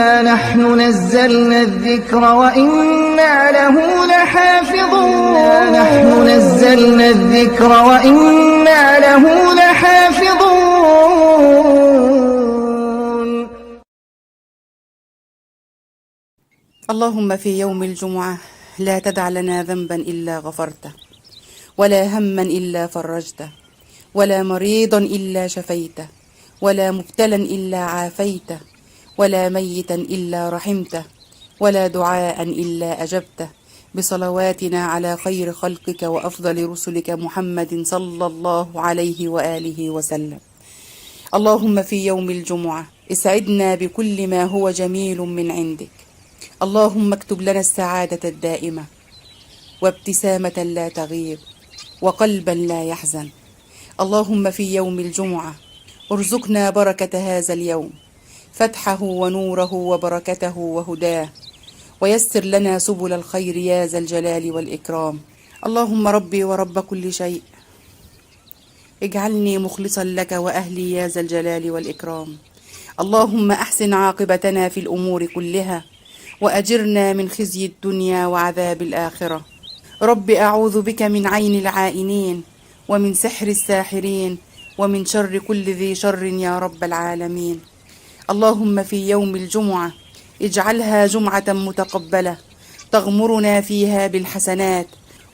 إنا نحن نزلنا الذكر وإنا له لحافظون اللهم في يوم الجمعة لا تدع لنا ذنبا إلا غفرته، ولا هما إلا فرجته، ولا مريضا إلا شفيته، ولا مبتلا إلا عافيته، ولا ميتا إلا رحمته، ولا دعاء إلا أجبته، بصلواتنا على خير خلقك وأفضل رسلك محمد صلى الله عليه وآله وسلم. اللهم في يوم الجمعة اسعدنا بكل ما هو جميل من عندك. اللهم اكتب لنا السعادة الدائمة، وابتسامة لا تغيب، وقلبا لا يحزن. اللهم في يوم الجمعة ارزقنا بركة هذا اليوم، فتحه ونوره وبركته وهداه، ويسر لنا سبل الخير يا ذا الجلال والإكرام. اللهم ربي ورب كل شيء، اجعلني مخلصا لك وأهلي يا ذا الجلال والإكرام. اللهم أحسن عاقبتنا في الأمور كلها، وأجرنا من خزي الدنيا وعذاب الآخرة. رب أعوذ بك من عين العائنين، ومن سحر الساحرين، ومن شر كل ذي شر يا رب العالمين. اللهم في يوم الجمعة اجعلها جمعة متقبلة، تغمرنا فيها بالحسنات،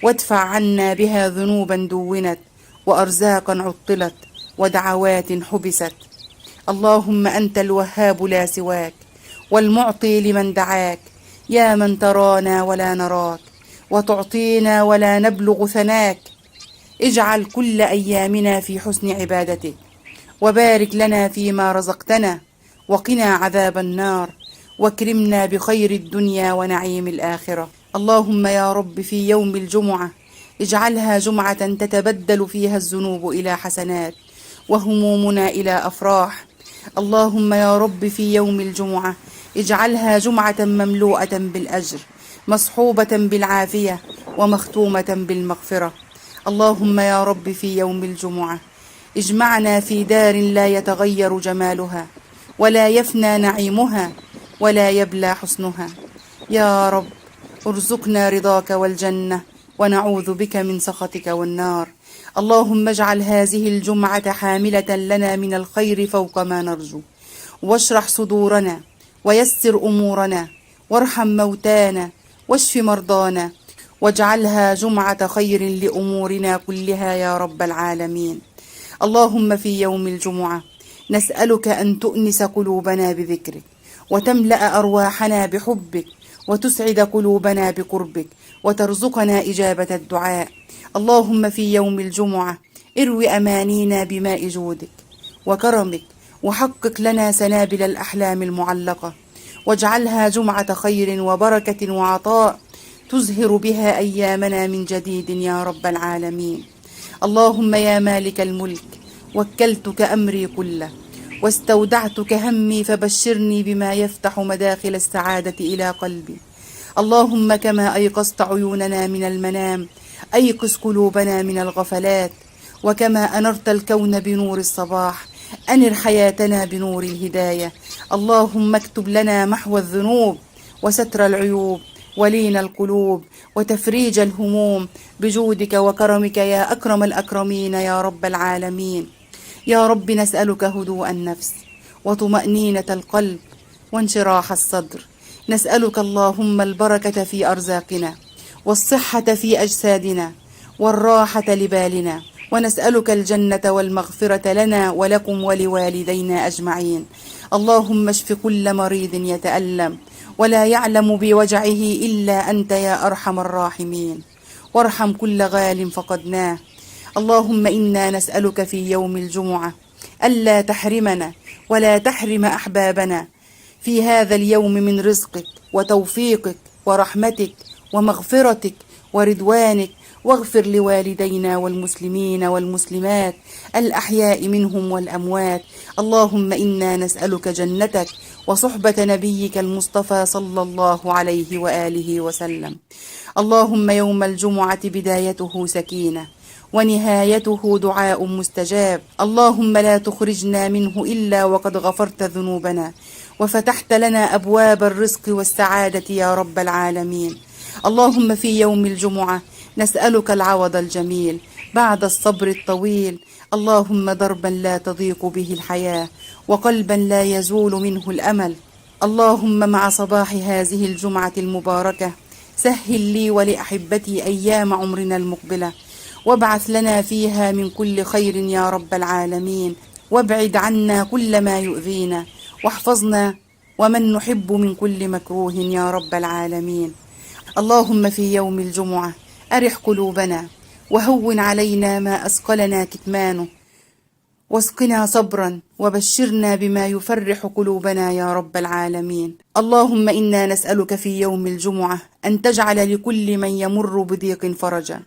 وادفع عنا بها ذنوبا دونت، وأرزاقا عطلت، ودعوات حبست. اللهم أنت الوهاب لا سواك، والمعطي لمن دعاك، يا من ترانا ولا نراك، وتعطينا ولا نبلغ ثناك. اجعل كل أيامنا في حسن عبادتك، وبارك لنا فيما رزقتنا، وقنا عذاب النار، واكرمنا بخير الدنيا ونعيم الآخرة. اللهم يا رب في يوم الجمعة اجعلها جمعة تتبدل فيها الذنوب إلى حسنات، وهمومنا إلى أفراح. اللهم يا رب في يوم الجمعة اجعلها جمعة مملوءة بالأجر، مصحوبة بالعافية، ومختومة بالمغفرة. اللهم يا رب في يوم الجمعة اجمعنا في دار لا يتغير جمالها، ولا يفنى نعيمها، ولا يبلى حسنها. يا رب ارزقنا رضاك والجنة، ونعوذ بك من سخطك والنار. اللهم اجعل هذه الجمعة حاملة لنا من الخير فوق ما نرجو، واشرح صدورنا، ويسر أمورنا، وارحم موتانا، واشف مرضانا، واجعلها جمعة خير لأمورنا كلها يا رب العالمين. اللهم في يوم الجمعة نسألك أن تؤنس قلوبنا بذكرك، وتملأ أرواحنا بحبك، وتسعد قلوبنا بقربك، وترزقنا إجابة الدعاء. اللهم في يوم الجمعة اروي أمانينا بماء جودك وكرمك، وحقق لنا سنابل الأحلام المعلقة، واجعلها جمعة خير وبركة وعطاء تزهر بها أيامنا من جديد يا رب العالمين. اللهم يا مالك الملك وكلتك أمري كله، واستودعتك همي، فبشرني بما يفتح مداخل السعادة إلى قلبي. اللهم كما أيقظت عيوننا من المنام أيقظ قلوبنا من الغفلات، وكما أنرت الكون بنور الصباح أنر حياتنا بنور الهداية. اللهم اكتب لنا محو الذنوب، وستر العيوب، ولين القلوب، وتفريج الهموم، بجودك وكرمك يا أكرم الأكرمين يا رب العالمين. يا رب نسألك هدوء النفس، وطمأنينة القلب، وانشراح الصدر. نسألك اللهم البركة في أرزاقنا، والصحة في أجسادنا، والراحة لبالنا، ونسألك الجنة والمغفرة لنا ولكم ولوالدينا أجمعين. اللهم اشف كل مريض يتألم ولا يعلم بوجعه إلا أنت يا أرحم الراحمين، وارحم كل غال فقدناه. اللهم إنا نسألك في يوم الجمعة ألا تحرمنا ولا تحرم أحبابنا في هذا اليوم من رزقك وتوفيقك ورحمتك ومغفرتك ورضوانك، واغفر لوالدينا والمسلمين والمسلمات الأحياء منهم والأموات. اللهم إنا نسألك جنتك وصحبة نبيك المصطفى صلى الله عليه وآله وسلم. اللهم يوم الجمعة بدايته سكينة، ونهايته دعاء مستجاب. اللهم لا تخرجنا منه إلا وقد غفرت ذنوبنا، وفتحت لنا أبواب الرزق والسعادة يا رب العالمين. اللهم في يوم الجمعة نسألك العوض الجميل بعد الصبر الطويل. اللهم دربا لا تضيق به الحياة وقلبا لا يزول منه الأمل. اللهم مع صباح هذه الجمعة المباركة سهل لي ولأحبتي أيام عمرنا المقبلة، وابعث لنا فيها من كل خير يا رب العالمين، وابعد عنا كل ما يؤذينا، واحفظنا ومن نحب من كل مكروه يا رب العالمين. اللهم في يوم الجمعة أرح قلوبنا وهون علينا ما أثقلنا كتمانه، واسقنا صبرا وبشرنا بما يفرح قلوبنا يا رب العالمين. اللهم إنا نسألك في يوم الجمعة أن تجعل لكل من يمر بضيق فرجا،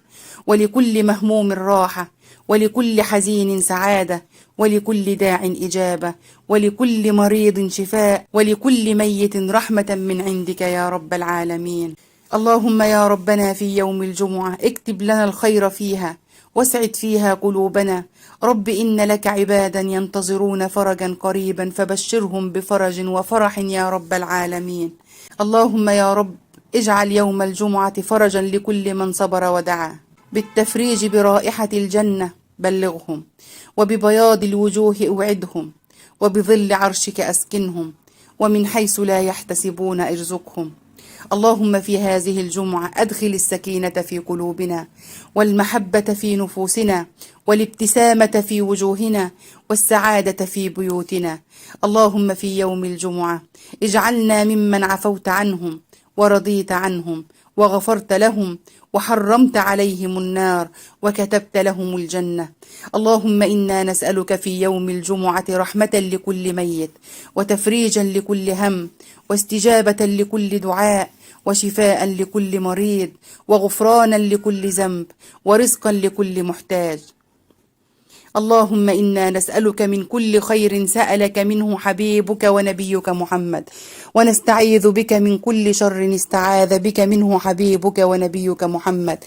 ولكل مهموم راحة، ولكل حزين سعادة، ولكل داع إجابة، ولكل مريض شفاء، ولكل ميت رحمة من عندك يا رب العالمين. اللهم يا ربنا في يوم الجمعة اكتب لنا الخير فيها واسعد فيها قلوبنا. رب إن لك عبادا ينتظرون فرجا قريبا فبشرهم بفرج وفرح يا رب العالمين. اللهم يا رب اجعل يوم الجمعة فرجا لكل من صبر ودعا، بالتفريج برائحة الجنة بلغهم، وببياض الوجوه أوعدهم، وبظل عرشك أسكنهم، ومن حيث لا يحتسبون ارزقهم. اللهم في هذه الجمعة أدخل السكينة في قلوبنا، والمحبة في نفوسنا، والابتسامة في وجوهنا، والسعادة في بيوتنا. اللهم في يوم الجمعة اجعلنا ممن عفوت عنهم ورضيت عنهم وغفرت لهم وحرمت عليهم النار وكتبت لهم الجنة. اللهم إنا نسألك في يوم الجمعة رحمة لكل ميت، وتفريجا لكل هم، واستجابة لكل دعاء، وشفاء لكل مريض، وغفرانا لكل ذنب، ورزقا لكل محتاج. اللهم إنا نسألك من كل خير سألك منه حبيبك ونبيك محمد، ونستعيذ بك من كل شر استعاذ بك منه حبيبك ونبيك محمد.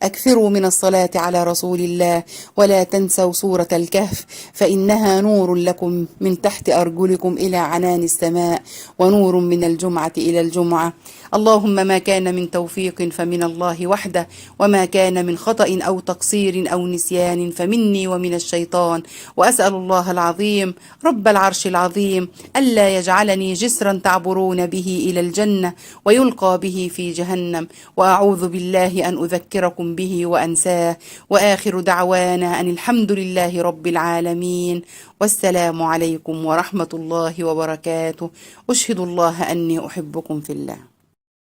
أكثروا من الصلاة على رسول الله، ولا تنسوا سورة الكهف، فإنها نور لكم من تحت أرجلكم إلى عنان السماء، ونور من الجمعة إلى الجمعة. اللهم ما كان من توفيق فمن الله وحده، وما كان من خطأ أو تقصير أو نسيان فمني ومن الشيطان. وأسأل الله العظيم رب العرش العظيم ألا يجعلني جسرا تعبرون به إلى الجنة ويلقى به في جهنم، وأعوذ بالله أن أذكركم به وأنساه. وآخر دعوانا أن الحمد لله رب العالمين، والسلام عليكم ورحمة الله وبركاته. أشهد الله أني أحبكم في الله.